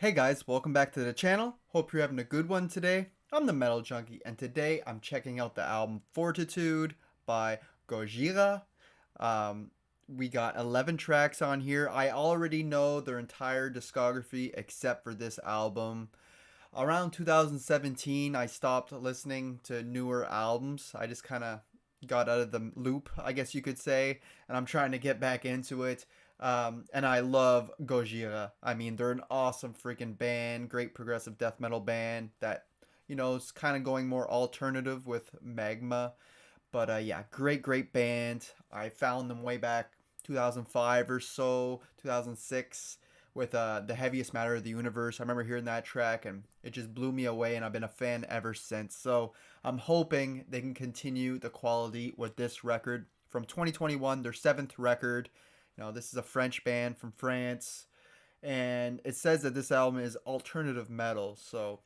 Hey guys, welcome back to the channel. Hope you're having a good one today. I'm the Metal Junkie, and today I'm checking out the album Fortitude by Gojira. Um, we got 11 tracks on here. I already know their entire discography except for this album. Around 2017, I stopped listening to newer albums. I just kind of got out of the loop, I guess you could say, and I'm trying to get back into it. And I love Gojira. I mean, they're an awesome freaking band, great progressive death metal band that, is kind of going more alternative with Magma. But yeah, great band. I found them way back 2005 or so, 2006 with The Heaviest Matter of the Universe. I remember hearing that track and it just blew me away, and I've been a fan ever since. So I'm hoping they can continue the quality with this record from 2021, their seventh record. This is a French band from France, and it says that this album is alternative metal. So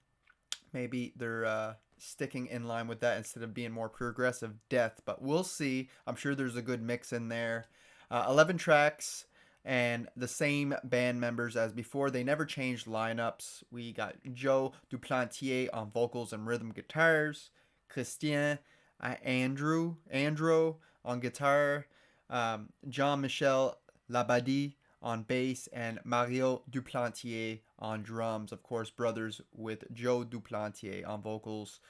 maybe they're sticking in line with that instead of being more progressive death. But we'll see. I'm sure there's a good mix in there. 11 tracks and the same band members as before. They never changed lineups. We got Joe Duplantier on vocals and rhythm guitars, Christian Andrew on guitar, Jean-Michel Labadie on bass, and Mario Duplantier on drums. Of course, brothers with Joe Duplantier on vocals.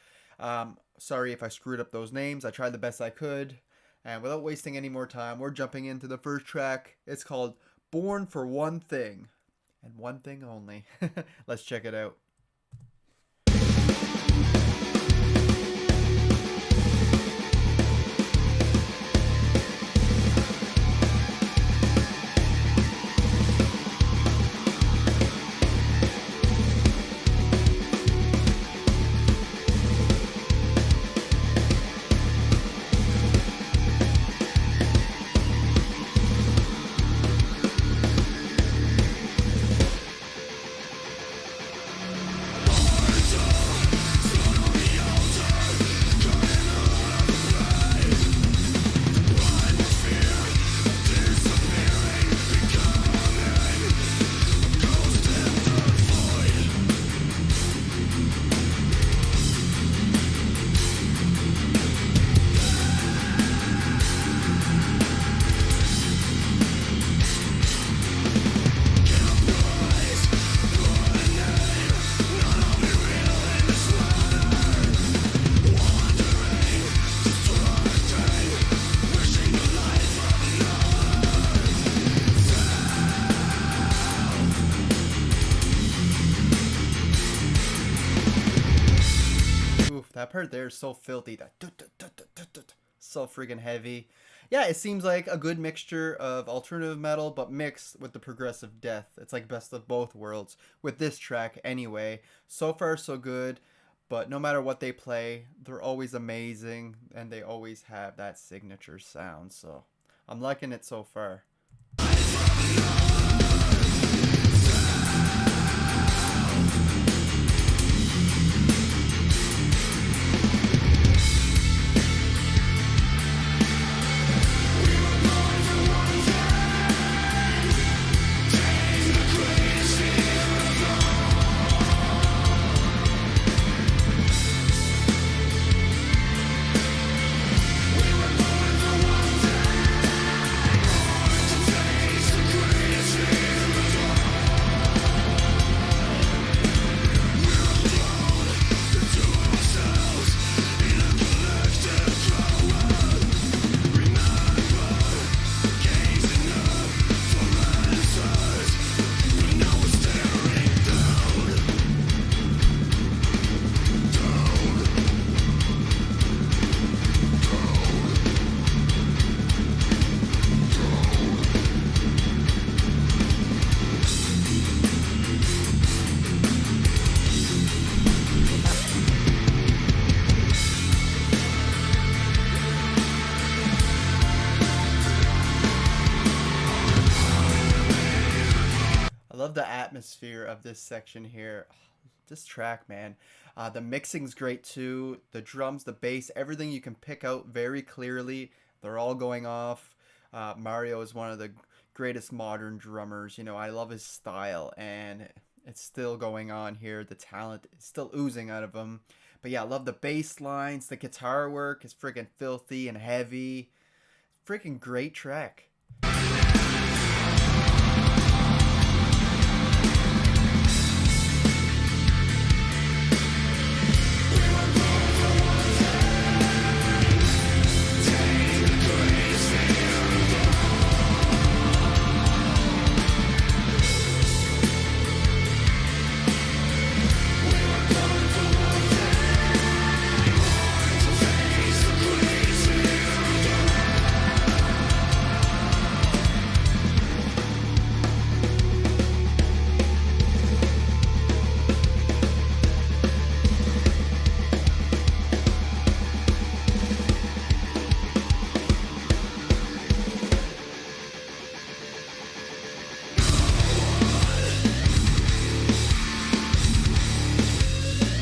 Sorry if I screwed up those names. I tried the best I could. And without wasting any more time, we're jumping into the first track. It's called Born for One Thing, and one thing only. Let's check it out. That part there is so filthy. That so freaking heavy. Yeah, it seems like a good mixture of alternative metal, but mixed with the progressive death. It's like best of both worlds with this track anyway. So far, so good. But no matter what they play, they're always amazing, and they always have that signature sound. So I'm liking it so far. I love the atmosphere of this section here. This track, man. The mixing's great too. The drums, the bass, everything you can pick out very clearly. They're all going off. Mario is one of the greatest modern drummers. I love his style, and It's still going on here. The talent is still oozing out of him. But yeah, I love the bass lines. The guitar work is freaking filthy and heavy. Freaking great track.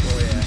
Oh yeah.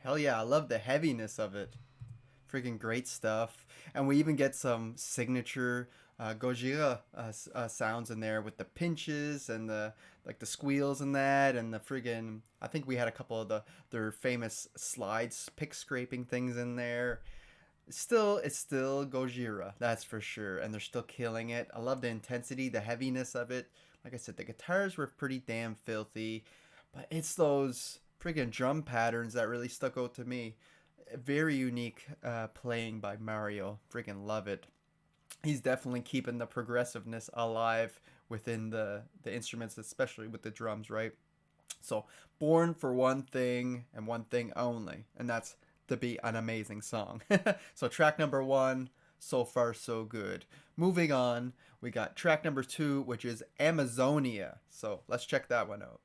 Hell yeah, I love the heaviness of it. Freaking great stuff. And we even get some signature Gojira sounds in there with the pinches and the like the squeals and that and the friggin' I think we had a couple of their famous slides pick scraping things in there. It's still Gojira, that's for sure, and they're still killing it. I love the intensity, the heaviness of it. Like I said, the guitars were pretty damn filthy, but it's those friggin' drum patterns that really stuck out to me. Very unique playing by Mario. Friggin' love it. He's definitely keeping the progressiveness alive within the instruments, especially with the drums, right? So, born for one thing and one thing only, and that's to be an amazing song. So, track number one, so far so good. Moving on, we got track number two, which is Amazonia. So, let's check that one out.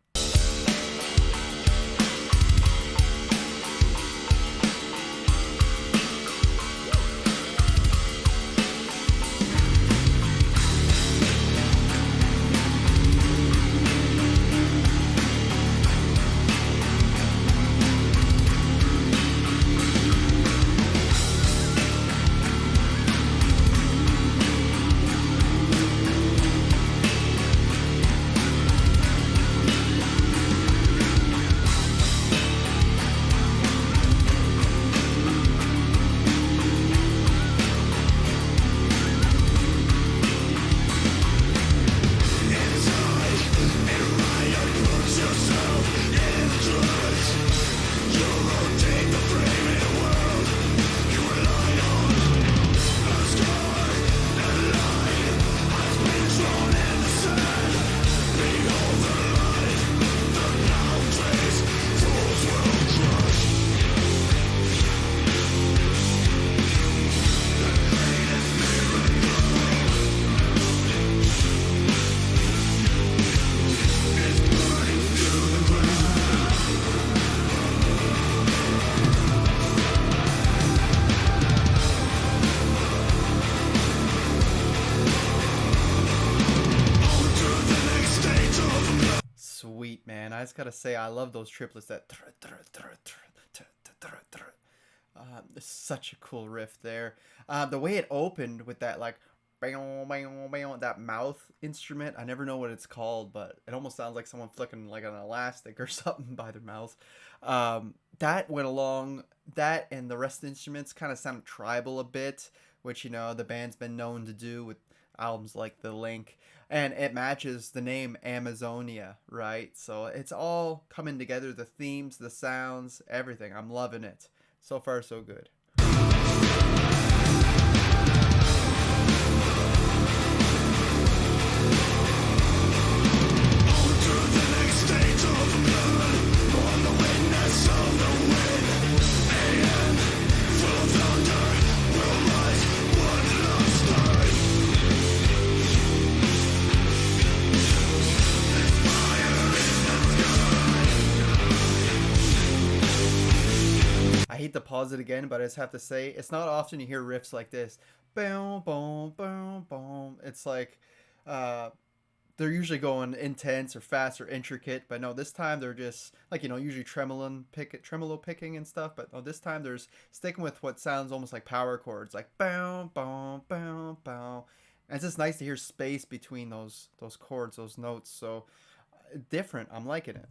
Sweet, man. I just gotta say, I love those triplets that. There's such a cool riff there. The way it opened with that, like, that mouth instrument, I never know what it's called, but it almost sounds like someone flicking like an elastic or something by their mouth. That went along, that and the rest of the instruments kind of sound tribal a bit, which, the band's been known to do with albums like The Link, and it matches the name Amazonia, right? So it's all coming together, the themes, the sounds, everything. I'm loving it. So far, so good. I hate to pause it again, but I just have to say, it's not often you hear riffs like this. Boom, boom, boom, boom. It's like they're usually going intense or fast or intricate, but no, this time they're just like, usually tremolo picking and stuff, but no, this time there's sticking with what sounds almost like power chords, like boom, boom, boom, boom. And it's just nice to hear space between those chords, those notes. So different. I'm liking it.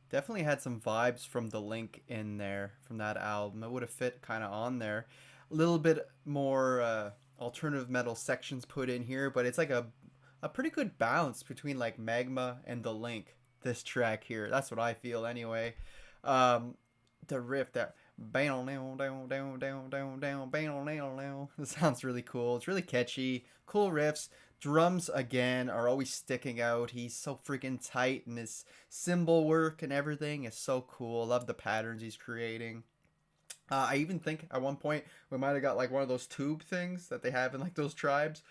Definitely had some vibes from The Link in there from that album. It would have fit kind of on there. A little bit more alternative metal sections put in here, but it's like a pretty good balance between like Magma and The Link. This track here, that's what I feel anyway. The riff that down down down down down down down down. This sounds really cool. It's really catchy. Cool riffs. Drums again are always sticking out. He's so freaking tight, and his cymbal work and everything is so cool. Love the patterns he's creating. I even think at one point we might have got like one of those tube things that they have in like those tribes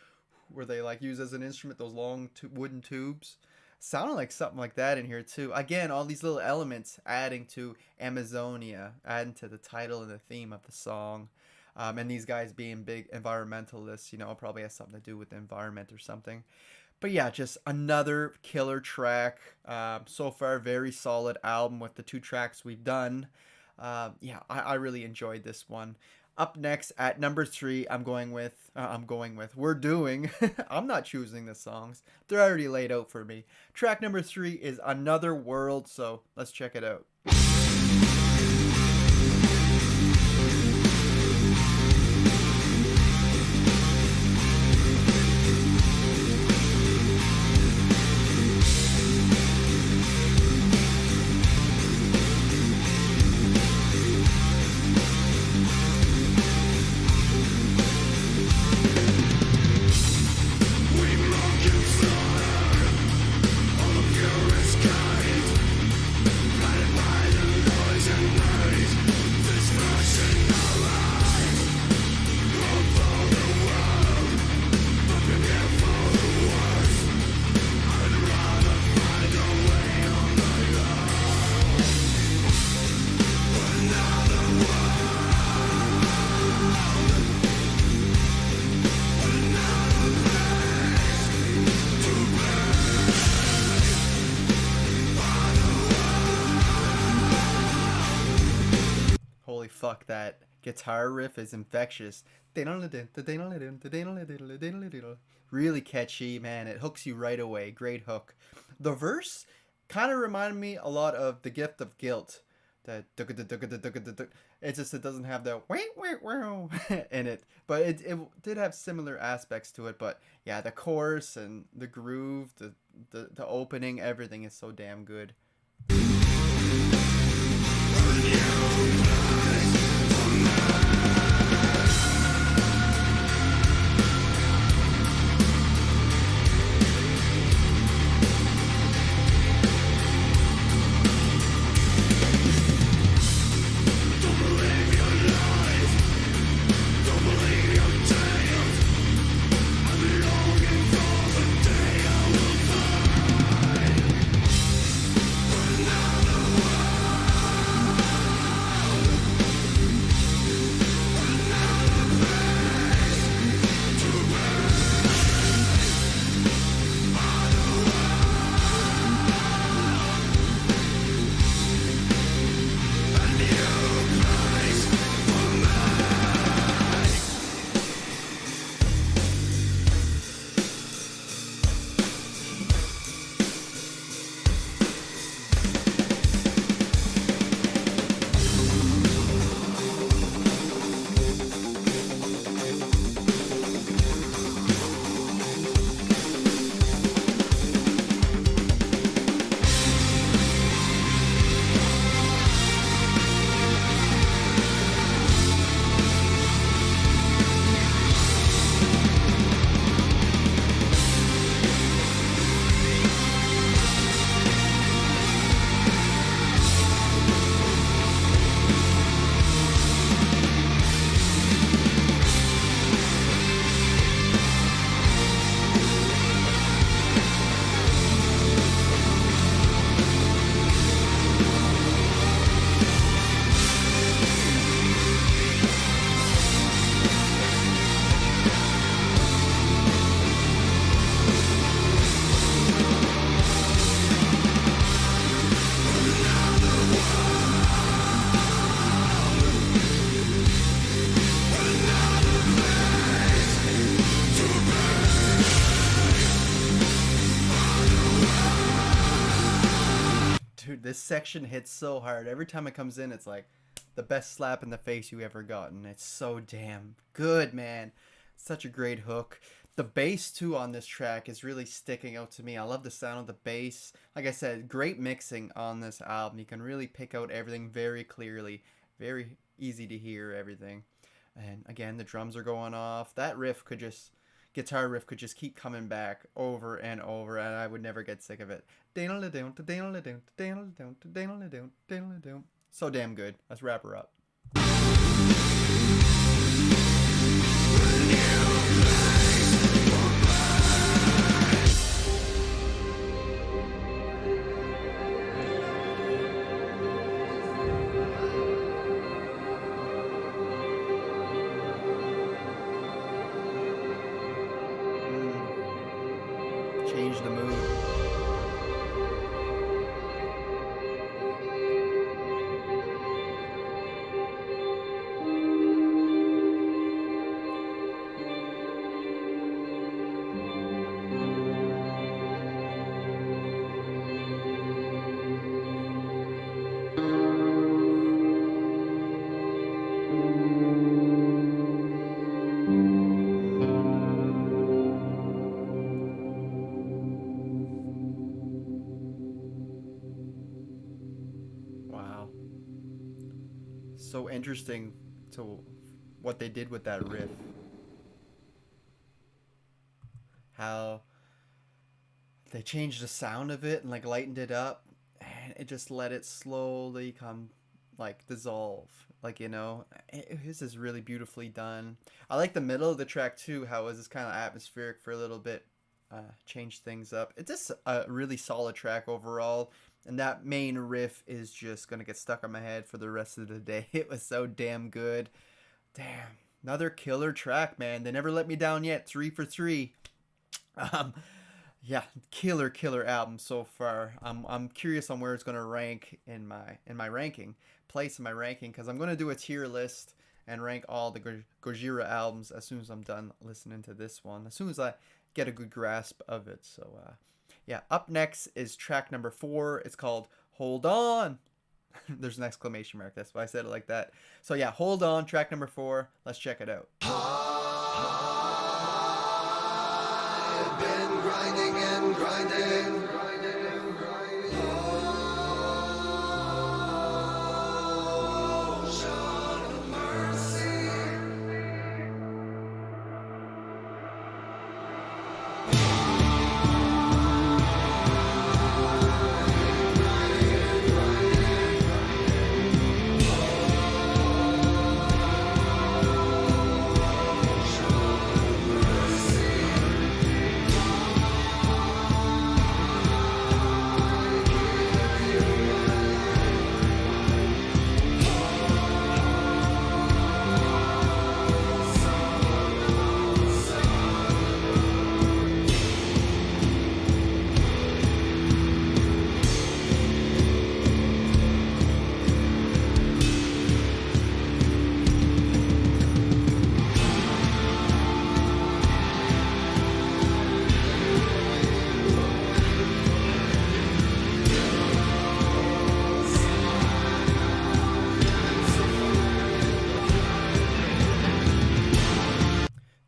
where they like use as an instrument those long wooden tubes. Sounded like something like that in here too. Again, all these little elements adding to Amazonia, adding to the title and the theme of the song. And these guys being big environmentalists, you know, probably has something to do with the environment or something. But yeah, just another killer track. So far, very solid album with the two tracks we've done. Yeah, I really enjoyed this one. Up next at number three, we're doing. I'm not choosing the songs; they're already laid out for me. Track number three is Another World, so let's check it out. Holy fuck, that guitar riff is infectious. Really catchy, man. It hooks you right away. Great hook. The verse kind of reminded me a lot of The Gift of Guilt. It's just it doesn't have the in it, but it did have similar aspects to it. But yeah, the chorus and the groove, the opening, everything is so damn good. Dude, this section hits so hard. Every time it comes in, it's like the best slap in the face you ever gotten. It's so damn good, man. Such a great hook. The bass too on this track is really sticking out to me. I love the sound of the bass. Like I said, great mixing on this album. You can really pick out everything very clearly. Very easy to hear everything. And again, the drums are going off. That riff could just guitar riff could just keep coming back over and over, and I would never get sick of it. So damn good. Let's wrap her up. change the mood. Wow. So interesting to what they did with that riff. How they changed the sound of it and like lightened it up and it just let it slowly come like dissolve. Like, this is really beautifully done. I like the middle of the track too, how it was just kind of atmospheric for a little bit. Changed things up. It's just a really solid track overall. And that main riff is just gonna get stuck on my head for the rest of the day. It was so damn good. Damn. Another killer track, man. They never let me down yet. 3 for 3. Um, yeah, killer album so far. I'm curious on where it's gonna rank in my ranking, place in my ranking, because I'm gonna do a tier list and rank all the Gojira albums as soon as I'm done listening to this one. As soon as I get a good grasp of it. So yeah, up next is track number 4. It's called "Hold On." There's an exclamation mark. That's why I said it like that. So yeah, "Hold On," track number 4. Let's check it out. I've been grinding and grinding. Ocean of mercy.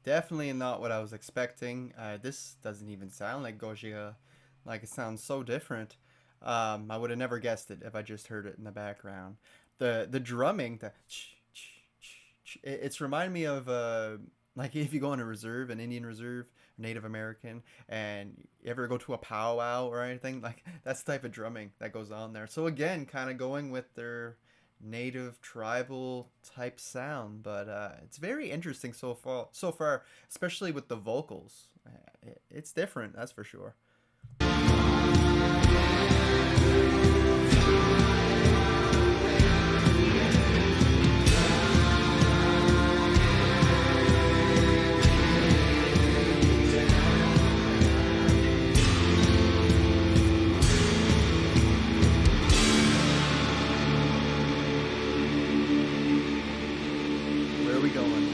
Definitely not what I was expecting. This doesn't even sound like Gojira. Like, it sounds so different. I would have never guessed it if I just heard it in the background. The drumming, it's reminding me of like if you go on a reserve, an Indian reserve, Native American, and you ever go to a powwow or anything, like that's the type of drumming that goes on there. So again, kind of going with their native tribal type sound, but it's very interesting so far, especially with the vocals. It's different, that's for sure. Where are we going?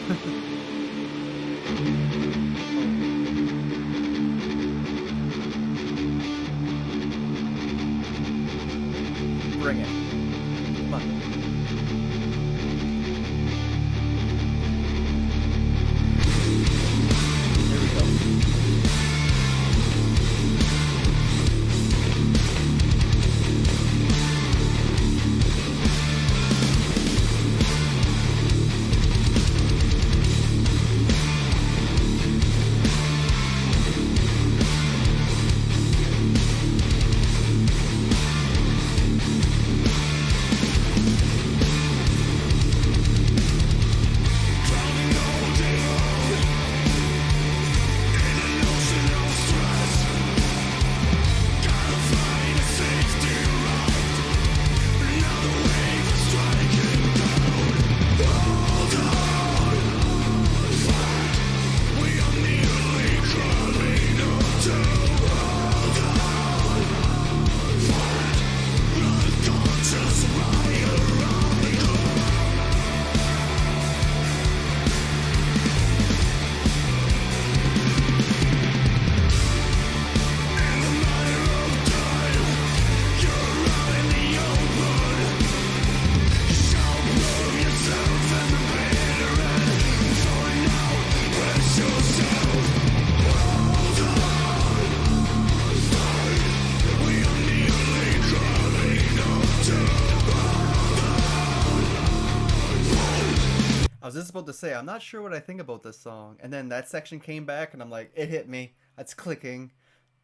about to say, I'm not sure what I think about this song. And then that section came back, and I'm like, it hit me. It's clicking.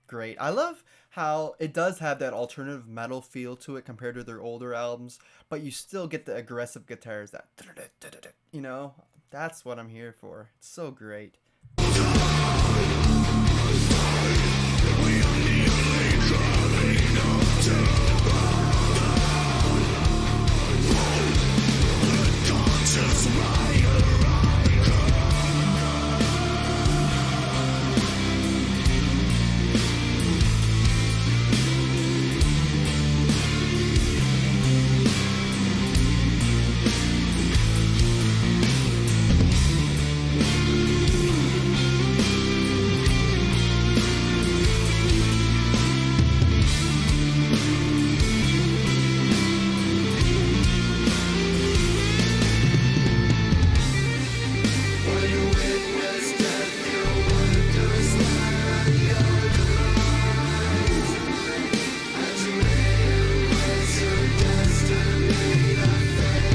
Great. I love how it does have that alternative metal feel to it compared to their older albums, but you still get the aggressive guitars. That, you know, that's what I'm here for. It's so great. When you witness death, you understand your demise, and you may embrace your destiny that fatal.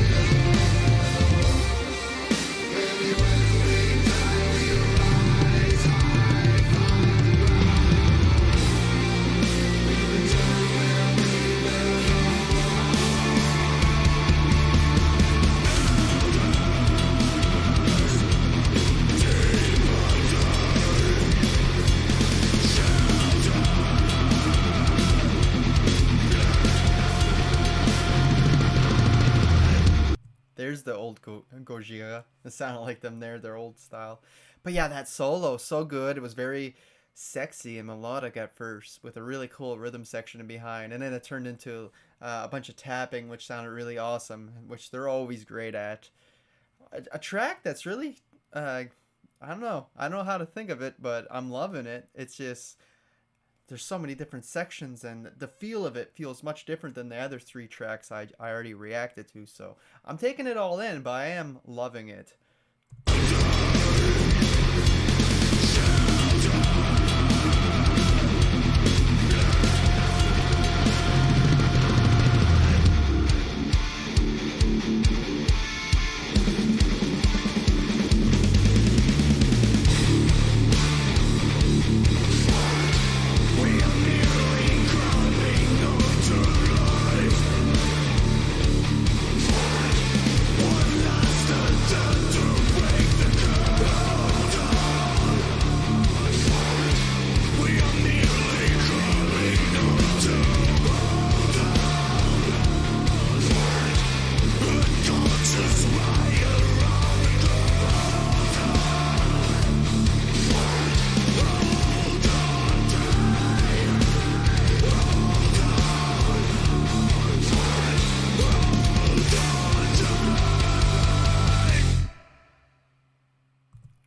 Maybe when we die, we rise high from the ground. We return where we belong. There's the old Gojira. It sounded like them there, their old style. But yeah, that solo, so good. It was very sexy and melodic at first, with a really cool rhythm section in behind. And then it turned into a bunch of tapping, which sounded really awesome, which they're always great at. A track that's really, I don't know. I don't know how to think of it, but I'm loving it. It's just there's so many different sections, and the feel of it feels much different than the other three tracks I already reacted to. So I'm taking it all in, but I am loving it.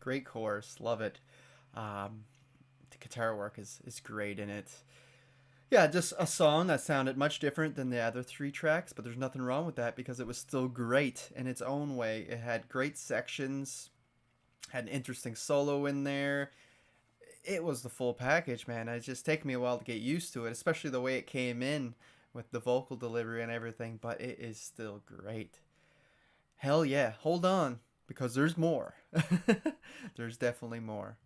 Great chorus, love it. The guitar work is great in it. Yeah, just a song that sounded much different than the other three tracks, but there's nothing wrong with that because it was still great in its own way. It had great sections, had an interesting solo in there. It was the full package, man. It just taken me a while to get used to it, especially the way it came in with the vocal delivery and everything, but it is still great. Hell yeah, hold on, because there's more. There's definitely more.